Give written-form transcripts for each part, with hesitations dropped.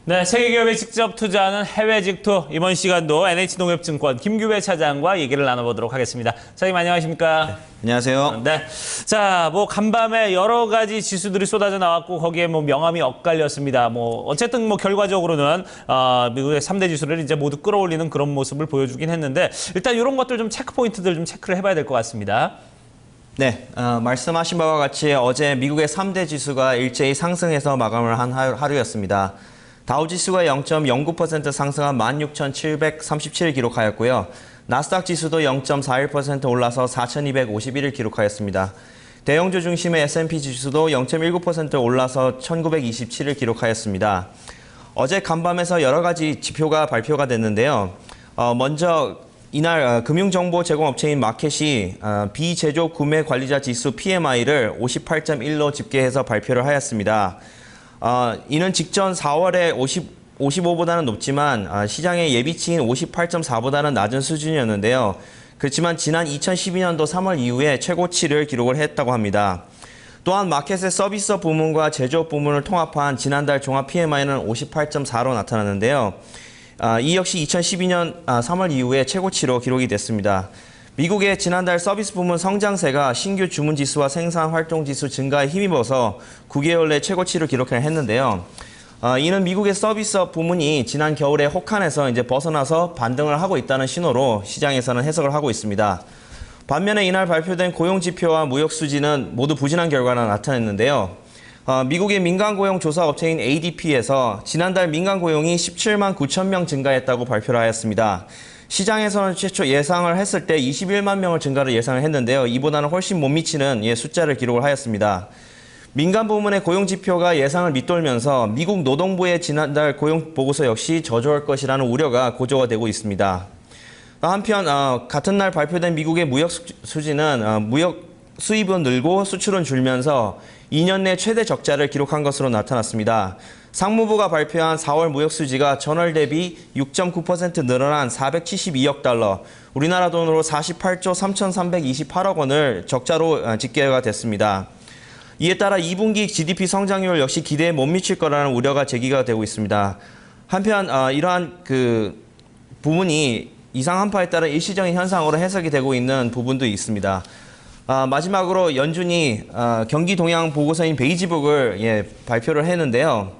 네, 세계기업에 직접 투자하는 해외 직투. 이번 시간도 NH농협증권 김규배 차장과 얘기를 나눠보도록 하겠습니다. 차장님 안녕하십니까? 네, 안녕하세요. 네. 자, 간밤에 여러 가지 지수들이 쏟아져 나왔고 거기에 명암이 엇갈렸습니다. 어쨌든 결과적으로는 미국의 3대 지수를 이제 모두 끌어올리는 그런 모습을 보여주긴 했는데 일단 이런 것들 좀 체크 포인트들 좀 체크를 해봐야 될 것 같습니다. 네, 말씀하신 바와 같이 어제 미국의 3대 지수가 일제히 상승해서 마감을 한 하루였습니다. 다우지수가 0.09% 상승한 16,737을 기록하였고요. 나스닥 지수도 0.41% 올라서 4,251을 기록하였습니다. 대형주 중심의 S&P 지수도 0.19% 올라서 1,927을 기록하였습니다. 어제 간밤에서 여러 가지 지표가 발표가 됐는데요. 먼저 이날 금융정보제공업체인 마켓이 비제조 구매 관리자 지수 PMI를 58.1로 집계해서 발표를 하였습니다. 이는 직전 4월에 55보다는 높지만 시장의 예비치인 58.4보다는 낮은 수준이었는데요. 그렇지만 지난 2012년도 3월 이후에 최고치를 기록을 했다고 합니다. 또한 마켓의 서비스 부문과 제조업 부문을 통합한 지난달 종합 PMI는 58.4로 나타났는데요. 이 역시 2012년 3월 이후에 최고치로 기록이 됐습니다. 미국의 지난달 서비스 부문 성장세가 신규 주문 지수와 생산 활동 지수 증가에 힘입어서 9개월 내 최고치를 기록했는데요. 이는 미국의 서비스 부문이 지난 겨울에 혹한에서 이제 벗어나서 반등을 하고 있다는 신호로 시장에서는 해석을 하고 있습니다. 반면에 이날 발표된 고용 지표와 무역 수지는 모두 부진한 결과가 나타냈는데요. 미국의 민간 고용 조사 업체인 ADP에서 지난달 민간 고용이 17만 9천 명 증가했다고 발표를 하였습니다. 시장에서는 최초 예상을 했을 때 21만 명을 증가를 예상을 했는데요. 이보다는 훨씬 못 미치는 숫자를 기록을 하였습니다. 민간 부문의 고용 지표가 예상을 밑돌면서 미국 노동부의 지난달 고용 보고서 역시 저조할 것이라는 우려가 고조가 되고 있습니다. 한편 같은 날 발표된 미국의 무역 수지는 무역 수입은 늘고 수출은 줄면서 2년 내 최대 적자를 기록한 것으로 나타났습니다. 상무부가 발표한 4월 무역 수지가 전월 대비 6.9% 늘어난 472억 달러, 우리나라 돈으로 48조 3,328억 원을 적자로 집계가 됐습니다. 이에 따라 2분기 GDP 성장률 역시 기대에 못 미칠 거라는 우려가 제기가 되고 있습니다. 한편 이러한 부분이 이상 한파에 따른 일시적인 현상으로 해석이 되고 있는 부분도 있습니다. 마지막으로 연준이 경기 동향 보고서인 베이지북을 발표를 했는데요.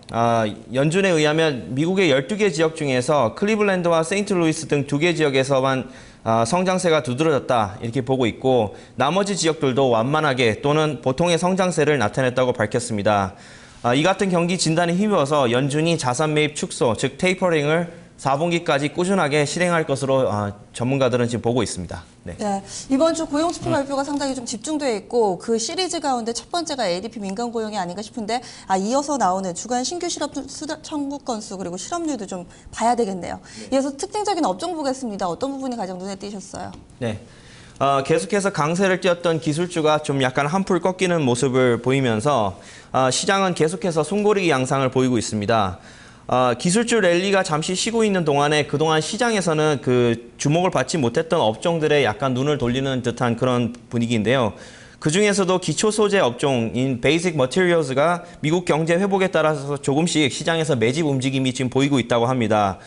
연준에 의하면 미국의 12개 지역 중에서 클리블랜드와 세인트루이스 등 2개 지역에서만 성장세가 두드러졌다 이렇게 보고 있고 나머지 지역들도 완만하게 또는 보통의 성장세를 나타냈다고 밝혔습니다. 이 같은 경기 진단에 힘입어서 연준이 자산 매입 축소, 즉 테이퍼링을 4분기까지 꾸준하게 실행할 것으로 전문가들은 지금 보고 있습니다. 네. 네, 이번 주 고용지표 발표가 상당히 좀 집중되어 있고 그 시리즈 가운데 첫 번째가 ADP 민간 고용이 아닌가 싶은데 이어서 나오는 주간 신규 실업 청구 건수 그리고 실업률도 좀 봐야 되겠네요. 이어서 특징적인 업종 보겠습니다. 어떤 부분이 가장 눈에 띄셨어요? 네. 계속해서 강세를 띄었던 기술주가 좀 약간 한풀 꺾이는 모습을 보이면서 시장은 계속해서 숨고르기 양상을 보이고 있습니다. 기술주 랠리가 잠시 쉬고 있는 동안에 그동안 시장에서는 주목을 받지 못했던 업종들에 약간 눈을 돌리는 듯한 그런 분위기인데요. 그 중에서도 기초 소재 업종인 베이직 머티리얼즈가 미국 경제 회복에 따라서 조금씩 시장에서 매집 움직임이 지금 보이고 있다고 합니다.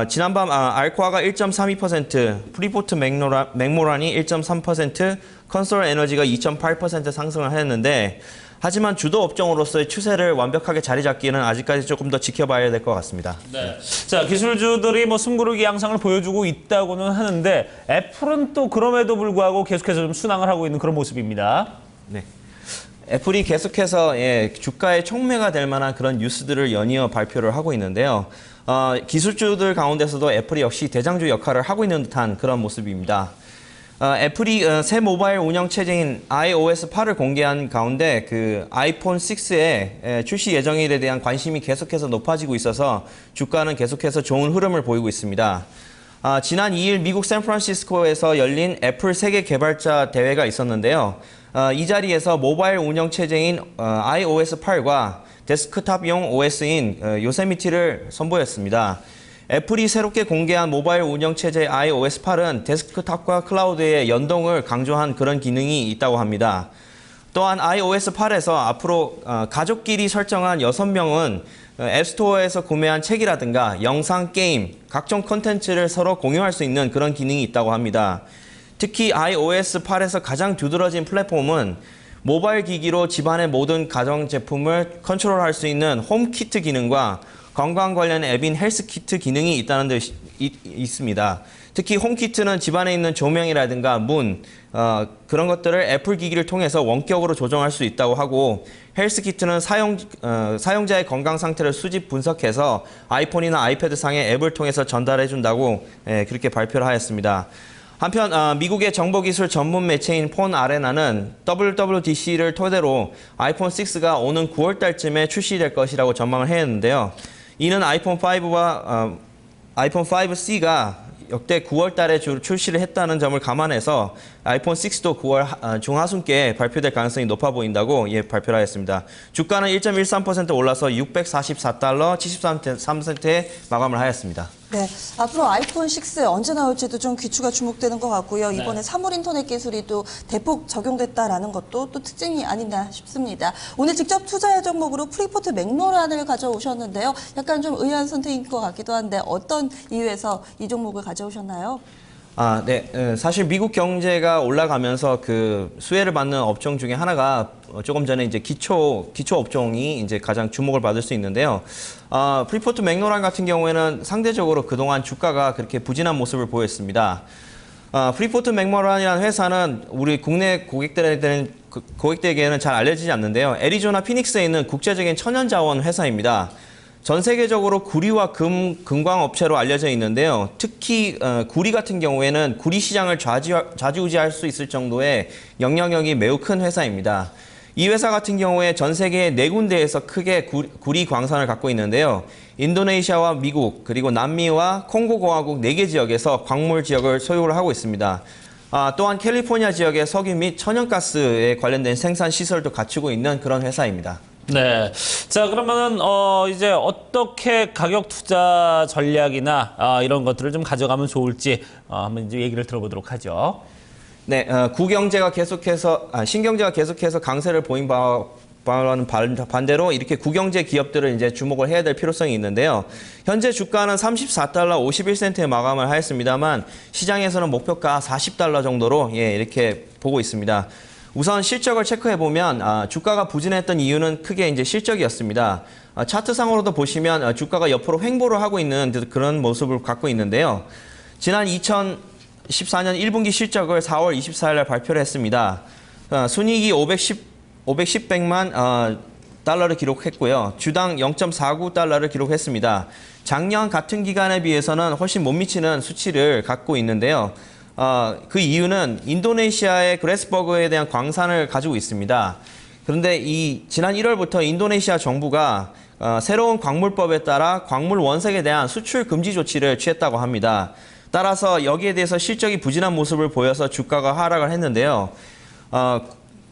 지난밤 알코아가 1.32%, 프리포트 맥모란이 1.3%, 컨솔 에너지가 2.8% 상승을 했는데 하지만 주도 업종으로서의 추세를 완벽하게 자리 잡기는 아직까지 조금 더 지켜봐야 될 것 같습니다. 네. 자, 기술주들이 숨고르기 양상을 보여주고 있다고는 하는데 애플은 또 그럼에도 불구하고 계속해서 좀 순항을 하고 있는 그런 모습입니다. 네. 애플이 계속해서 주가의 촉매가 될 만한 그런 뉴스들을 연이어 발표를 하고 있는데요. 기술주들 가운데서도 애플이 역시 대장주 역할을 하고 있는 듯한 그런 모습입니다. 애플이 새 모바일 운영 체제인 iOS 8을 공개한 가운데 아이폰 6의 출시 예정일에 대한 관심이 계속해서 높아지고 있어서 주가는 계속해서 좋은 흐름을 보이고 있습니다. 지난 2일 미국 샌프란시스코에서 열린 애플 세계 개발자 대회가 있었는데요. 이 자리에서 모바일 운영 체제인 iOS 8과 데스크탑용 OS인 요세미티를 선보였습니다. 애플이 새롭게 공개한 모바일 운영체제 iOS 8은 데스크탑과 클라우드의 연동을 강조한 그런 기능이 있다고 합니다. 또한 iOS 8에서 앞으로 가족끼리 설정한 6명은 앱스토어에서 구매한 책이라든가 영상, 게임, 각종 콘텐츠를 서로 공유할 수 있는 그런 기능이 있다고 합니다. 특히 iOS 8에서 가장 두드러진 플랫폼은 모바일 기기로 집안의 모든 가정 제품을 컨트롤할 수 있는 홈키트 기능과 건강 관련 앱인 헬스키트 기능이 있다는 데 있습니다. 특히 홈키트는 집안에 있는 조명이라든가 문, 그런 것들을 애플 기기를 통해서 원격으로 조정할 수 있다고 하고, 헬스키트는 사용자의 건강 상태를 수집 분석해서 아이폰이나 아이패드 상의 앱을 통해서 전달해 준다고 그렇게 발표를 하였습니다. 한편 미국의 정보기술 전문 매체인 폰 아레나는 WWDC를 토대로 아이폰 6가 오는 9월 달쯤에 출시될 것이라고 전망을 했는데요. 이는 아이폰 5와 아이폰 5C가 역대 9월 달에 출시를 했다는 점을 감안해서 아이폰 6도 9월 중하순께 발표될 가능성이 높아 보인다고 발표를 하였습니다. 주가는 1.13% 올라서 644달러 73센트에 마감을 하였습니다. 네, 앞으로 아이폰 6 언제 나올지도 좀 귀추가 주목되는 것 같고요. 이번에 사물 인터넷 기술이 또 대폭 적용됐다라는 것도 또 특징이 아닌가 싶습니다. 오늘 직접 투자의 종목으로 프리포트 맥모란을 가져오셨는데요. 약간 좀 의아한 선택인 것 같기도 한데 어떤 이유에서 이 종목을 가져오셨나요? 네. 사실 미국 경제가 올라가면서 그 수혜를 받는 업종 중에 하나가 조금 전에 이제 기초 업종이 이제 가장 주목을 받을 수 있는데요. 프리포트 맥모란 같은 경우에는 상대적으로 그동안 주가가 그렇게 부진한 모습을 보였습니다. 프리포트 맥모란이라는 회사는 우리 국내 고객들에게는 잘 알려지지 않는데요. 애리조나 피닉스에 있는 국제적인 천연자원 회사입니다. 전 세계적으로 구리와 금광 업체로 알려져 있는데요. 특히 구리 같은 경우에는 구리 시장을 좌지우지할 수 있을 정도의 영향력이 매우 큰 회사입니다. 이 회사 같은 경우에 전 세계 4군데에서 크게 구리 광산을 갖고 있는데요. 인도네시아와 미국, 그리고 남미와 콩고공화국 4개 지역에서 광물 지역을 소유를 하고 있습니다. 또한 캘리포니아 지역의 석유 및 천연가스에 관련된 생산 시설도 갖추고 있는 그런 회사입니다. 네. 자, 그러면은, 이제 어떻게 가격 투자 전략이나, 이런 것들을 좀 가져가면 좋을지, 한번 이제 얘기를 들어보도록 하죠. 네, 신경제가 계속해서 강세를 보인 바와는 반대로 이렇게 구경제 기업들을 이제 주목을 해야 될 필요성이 있는데요. 현재 주가는 34달러 51센트에 마감을 하였습니다만, 시장에서는 목표가 40달러 정도로 이렇게 보고 있습니다. 우선 실적을 체크해보면 주가가 부진했던 이유는 크게 이제 실적이었습니다. 차트상으로도 보시면 주가가 옆으로 횡보를 하고 있는 그런 모습을 갖고 있는데요. 지난 2014년 1분기 실적을 4월 24일 발표를 했습니다. 순이익이 510백만 달러를 기록했고요. 주당 0.49달러를 기록했습니다. 작년 같은 기간에 비해서는 훨씬 못 미치는 수치를 갖고 있는데요. 그 이유는 인도네시아의 그레스버그에 대한 광산을 가지고 있습니다. 그런데 지난 1월부터 인도네시아 정부가 새로운 광물법에 따라 광물 원색에 대한 수출 금지 조치를 취했다고 합니다. 따라서 여기에 대해서 실적이 부진한 모습을 보여서 주가가 하락을 했는데요.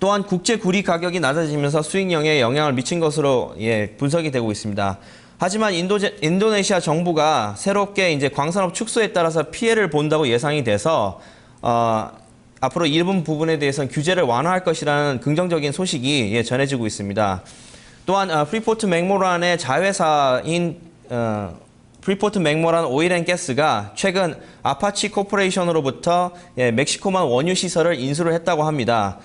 또한 국제 구리 가격이 낮아지면서 수익량에 영향을 미친 것으로 분석이 되고 있습니다. 하지만 인도네시아 정부가 새롭게 이제 광산업 축소에 따라서 피해를 본다고 예상이 돼서 앞으로 일부 부분에 대해서는 규제를 완화할 것이라는 긍정적인 소식이 전해지고 있습니다. 또한 프리포트 맥모란의 자회사인 프리포트 맥모란 오일앤가스가 최근 아파치 코퍼레이션으로부터 멕시코만 원유 시설을 인수를 했다고 합니다.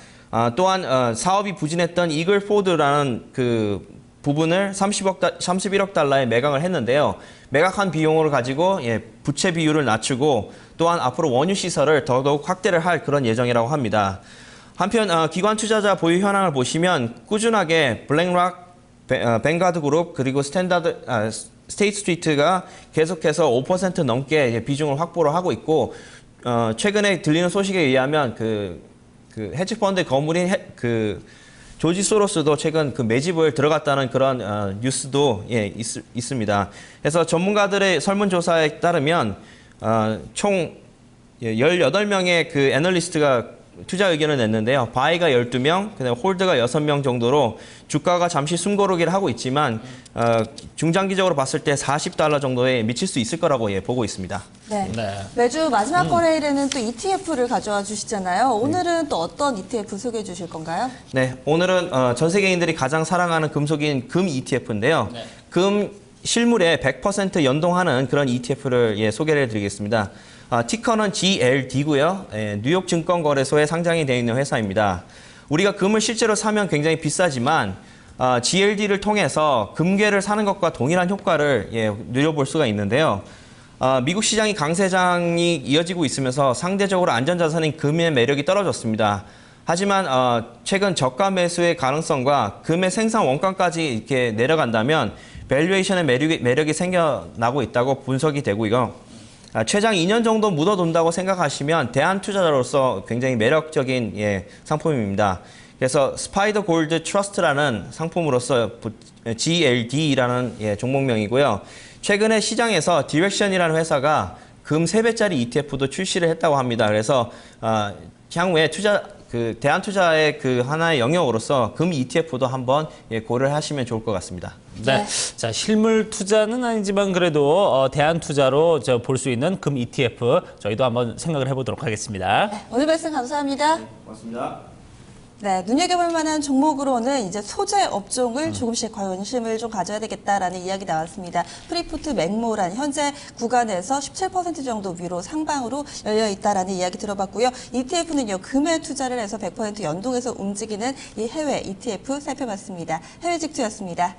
또한 사업이 부진했던 이글포드라는 그 부분을 31억 달러에 매각을 했는데요. 매각한 비용을 가지고 부채 비율을 낮추고 또한 앞으로 원유 시설을 더더욱 확대를 할 그런 예정이라고 합니다. 한편 기관 투자자 보유 현황을 보시면 꾸준하게 블랙락, 뱅가드 그룹 그리고 스테이트 스트리트가 계속해서 5% 넘게 비중을 확보를 하고 있고 최근에 들리는 소식에 의하면 그 헤지펀드 거물인 조지 소로스도 최근 그 매집을 들어갔다는 그런 뉴스도 있습니다. 그래서 전문가들의 설문조사에 따르면 총 18명의 그 애널리스트가 투자 의견을 냈는데요. 바이가 12명, 그다음에 홀드가 6명 정도로 주가가 잠시 숨고르기를 하고 있지만 중장기적으로 봤을 때 $40 정도에 미칠 수 있을 거라고 보고 있습니다. 네. 네. 매주 마지막 거래일에는 또 ETF를 가져와 주시잖아요. 오늘은 또 어떤 ETF 소개해 주실 건가요? 네, 오늘은 전 세계인들이 가장 사랑하는 금속인 금 ETF인데요. 금 실물에 100% 연동하는 그런 ETF를 소개를 해드리겠습니다. 티커는 GLD고요. 뉴욕 증권거래소에 상장이 되어 있는 회사입니다. 우리가 금을 실제로 사면 굉장히 비싸지만 GLD를 통해서 금괴를 사는 것과 동일한 효과를 누려볼 수가 있는데요. 미국 시장이 강세장이 이어지고 있으면서 상대적으로 안전자산인 금의 매력이 떨어졌습니다. 하지만 최근 저가 매수의 가능성과 금의 생산 원가까지 이렇게 내려간다면 밸류에이션의 매력이 생겨나고 있다고 분석이 되고요. 최장 2년 정도 묻어둔다고 생각하시면 대안투자자로서 굉장히 매력적인 상품입니다. 그래서 스파이더 골드 트러스트라는 상품으로서 GLD라는 종목명이고요. 최근에 시장에서 디렉션이라는 회사가 금 3배짜리 ETF도 출시를 했다고 합니다. 그래서 향후에 대안 투자의 하나의 영역으로서 금 ETF도 한번 고려를 하시면 좋을 것 같습니다. 네. 자, 실물 투자는 아니지만 그래도 대안 투자로 볼 수 있는 금 ETF 저희도 한번 생각을 해보도록 하겠습니다. 네, 오늘 말씀 감사합니다. 고맙습니다. 네, 눈여겨볼 만한 종목으로는 이제 소재 업종을 조금씩 관심을 좀 가져야 되겠다라는 이야기 나왔습니다. 프리푸트 맥모란 현재 구간에서 17% 정도 위로 상방으로 열려 있다라는 이야기 들어봤고요. ETF는요, 금에 투자를 해서 100% 연동해서 움직이는 이 해외 ETF 살펴봤습니다. 해외 직투였습니다.